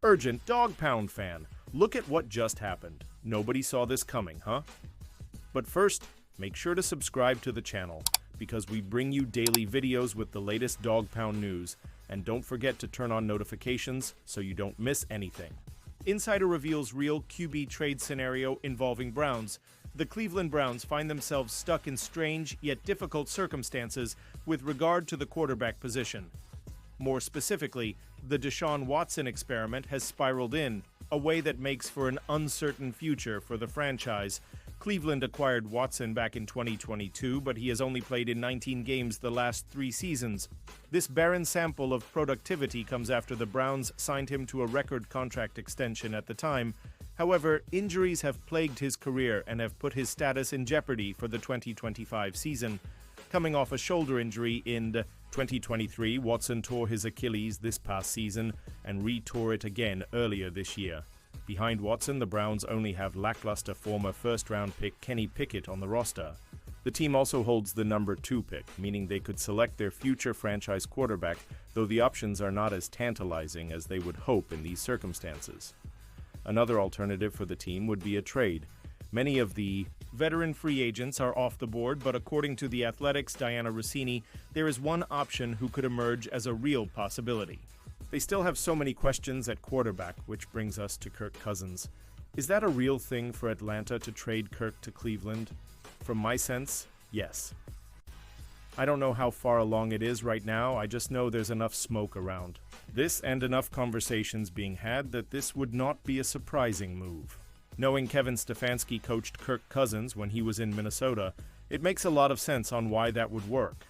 Urgent Dog Pound fan, look at what just happened. Nobody saw this coming, huh? But first, make sure to subscribe to the channel, because we bring you daily videos with the latest Dog Pound news, and don't forget to turn on notifications so you don't miss anything. Insider reveals real QB trade scenario involving Browns. The Cleveland Browns find themselves stuck in strange yet difficult circumstances with regard to the quarterback position. More specifically, the Deshaun Watson experiment has spiraled in a way that makes for an uncertain future for the franchise. Cleveland acquired Watson back in 2022, but he has only played in 19 games the last 3 seasons. This barren sample of productivity comes after the Browns signed him to a record contract extension at the time. However, injuries have plagued his career and have put his status in jeopardy for the 2025 season. Coming off a shoulder injury in 2023, Watson tore his Achilles this past season and re-tore it again earlier this year. Behind Watson, the Browns only have lackluster former first-round pick Kenny Pickett on the roster. The team also holds the number 2 pick, meaning they could select their future franchise quarterback, though the options are not as tantalizing as they would hope in these circumstances. Another alternative for the team would be a trade. Many of the veteran free agents are off the board, but according to The Athletic's Diana Rossini, there is one option who could emerge as a real possibility. They still have so many questions at quarterback, which brings us to Kirk Cousins. Is that a real thing for Atlanta to trade Kirk to Cleveland? From my sense, yes. I don't know how far along it is right now, I just know there's enough smoke around. This and enough conversations being had that this would not be a surprising move. Knowing Kevin Stefanski coached Kirk Cousins when he was in Minnesota, it makes a lot of sense on why that would work.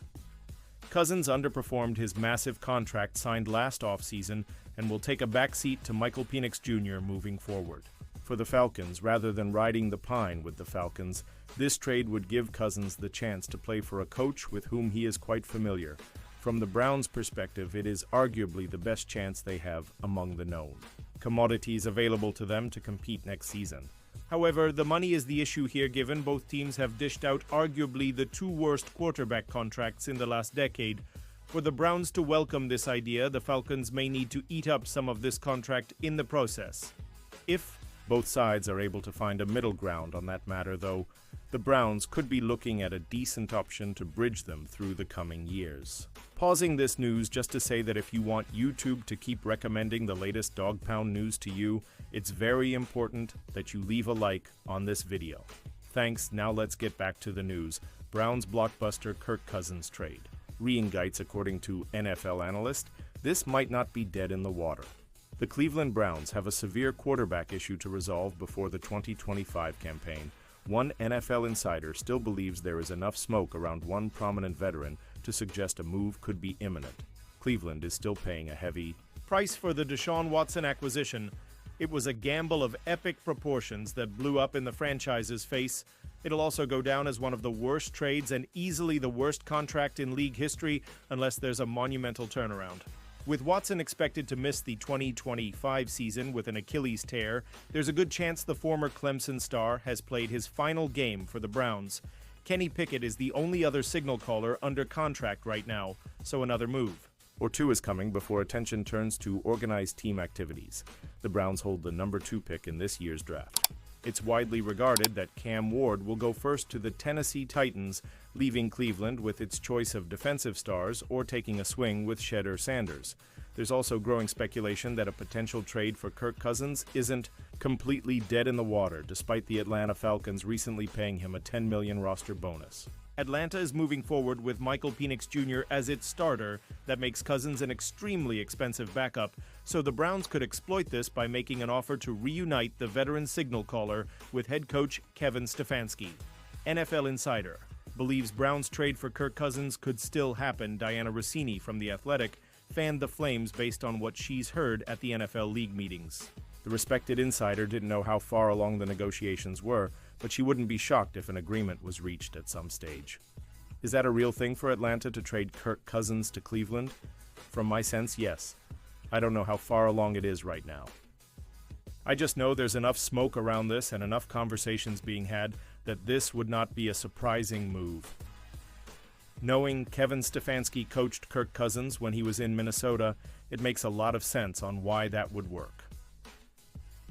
Cousins underperformed his massive contract signed last offseason and will take a backseat to Michael Penix Jr. moving forward. For the Falcons, rather than riding the pine with the Falcons, this trade would give Cousins the chance to play for a coach with whom he is quite familiar. From the Browns' perspective, it is arguably the best chance they have among the known commodities available to them to compete next season. However, the money is the issue here, given both teams have dished out arguably the 2 worst quarterback contracts in the last decade. For the Browns to welcome this idea, the Falcons may need to eat up some of this contract in the process. If both sides are able to find a middle ground on that matter, though, the Browns could be looking at a decent option to bridge them through the coming years. Pausing this news just to say that if you want YouTube to keep recommending the latest Dog Pound news to you, it's very important that you leave a like on this video. Thanks, now let's get back to the news. Browns blockbuster Kirk Cousins trade. Re-indicts according to NFL analyst, this might not be dead in the water. The Cleveland Browns have a severe quarterback issue to resolve before the 2025 campaign. One NFL insider still believes there is enough smoke around one prominent veteran to suggest a move could be imminent. Cleveland is still paying a heavy price for the Deshaun Watson acquisition. It was a gamble of epic proportions that blew up in the franchise's face. It'll also go down as one of the worst trades and easily the worst contract in league history unless there's a monumental turnaround. With Watson expected to miss the 2025 season with an Achilles tear, there's a good chance the former Clemson star has played his final game for the Browns. Kenny Pickett is the only other signal caller under contract right now, so another move or 2 is coming before attention turns to organized team activities. The Browns hold the number 2 pick in this year's draft. It's widely regarded that Cam Ward will go first to the Tennessee Titans, leaving Cleveland with its choice of defensive stars or taking a swing with Shedeur Sanders. There's also growing speculation that a potential trade for Kirk Cousins isn't completely dead in the water, despite the Atlanta Falcons recently paying him a $10 million roster bonus. Atlanta is moving forward with Michael Penix Jr. as its starter. That makes Cousins an extremely expensive backup, so the Browns could exploit this by making an offer to reunite the veteran signal caller with head coach Kevin Stefanski. NFL Insider believes Browns' trade for Kirk Cousins could still happen. Diana Rossini from The Athletic fanned the flames based on what she's heard at the NFL league meetings. The respected insider didn't know how far along the negotiations were, but she wouldn't be shocked if an agreement was reached at some stage. Is that a real thing for Atlanta to trade Kirk Cousins to Cleveland? From my sense, yes. I don't know how far along it is right now. I just know there's enough smoke around this and enough conversations being had that this would not be a surprising move. Knowing Kevin Stefanski coached Kirk Cousins when he was in Minnesota, it makes a lot of sense on why that would work.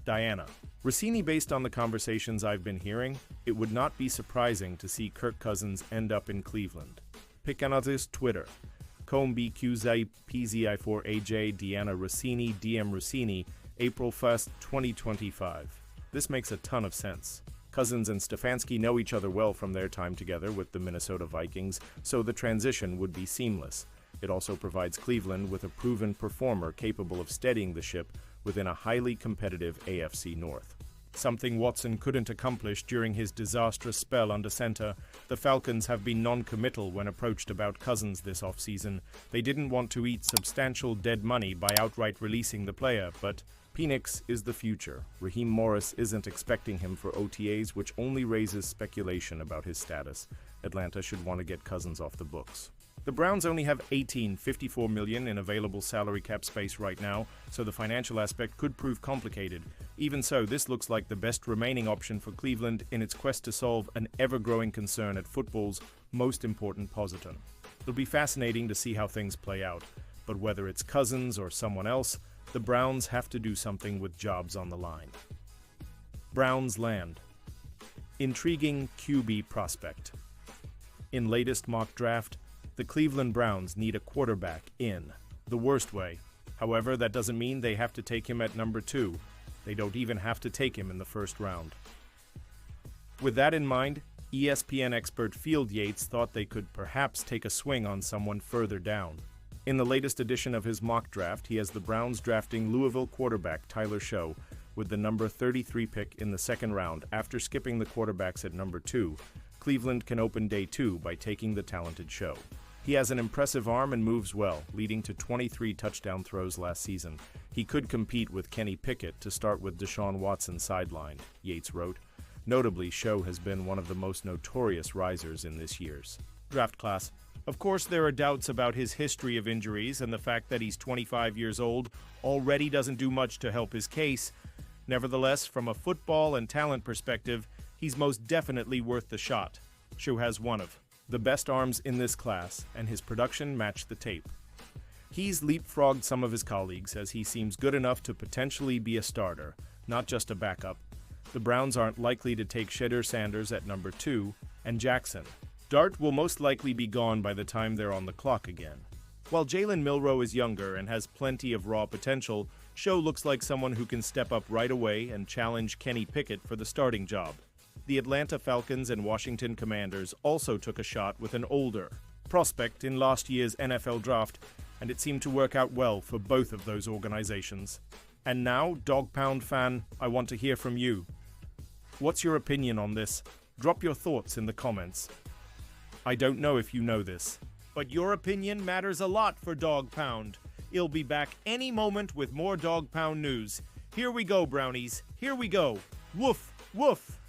Diana. Rossini, based on the conversations I've been hearing, it would not be surprising to see Kirk Cousins end up in Cleveland. Picanatis Twitter. Combi QZI PZI4AJ Diana Rossini DM Rossini April 1st, 2025. This makes a ton of sense. Cousins and Stefanski know each other well from their time together with the Minnesota Vikings, so the transition would be seamless. It also provides Cleveland with a proven performer capable of steadying the ship within a highly competitive AFC North. Something Watson couldn't accomplish during his disastrous spell under center, the Falcons have been non-committal when approached about Cousins this offseason. They didn't want to eat substantial dead money by outright releasing the player, but Penix is the future. Raheem Morris isn't expecting him for OTAs, which only raises speculation about his status. Atlanta should want to get Cousins off the books. The Browns only have $54 million in available salary cap space right now, so the financial aspect could prove complicated. Even so, this looks like the best remaining option for Cleveland in its quest to solve an ever-growing concern at football's most important position. It'll be fascinating to see how things play out, but whether it's Cousins or someone else, the Browns have to do something with jobs on the line. Browns land. Intriguing QB prospect. In latest mock draft, the Cleveland Browns need a quarterback in the worst way. However, that doesn't mean they have to take him at number 2. They don't even have to take him in the first round. With that in mind, ESPN expert Field Yates thought they could perhaps take a swing on someone further down. In the latest edition of his mock draft, he has the Browns drafting Louisville quarterback Tyler Show with the number 33 pick in the second round. After skipping the quarterbacks at number 2, Cleveland can open day 2 by taking the talented Show. He has an impressive arm and moves well, leading to 23 touchdown throws last season. He could compete with Kenny Pickett to start with Deshaun Watson sidelined, Yates wrote. Notably, Show has been one of the most notorious risers in this year's draft class. Of course, there are doubts about his history of injuries, and the fact that he's 25 years old already doesn't do much to help his case. Nevertheless, from a football and talent perspective, he's most definitely worth the shot. Show has one of the best arms in this class, and his production matched the tape. He's leapfrogged some of his colleagues, as he seems good enough to potentially be a starter, not just a backup. The Browns aren't likely to take Shedeur Sanders at number 2, and Jackson Dart will most likely be gone by the time they're on the clock again. While Jalen Milroe is younger and has plenty of raw potential, Show looks like someone who can step up right away and challenge Kenny Pickett for the starting job. The Atlanta Falcons and Washington Commanders also took a shot with an older prospect in last year's NFL draft, and it seemed to work out well for both of those organizations. And now, Dog Pound fan, I want to hear from you. What's your opinion on this? Drop your thoughts in the comments. I don't know if you know this, but your opinion matters a lot for Dog Pound. He'll be back any moment with more Dog Pound news. Here we go, Brownies. Here we go. Woof, woof.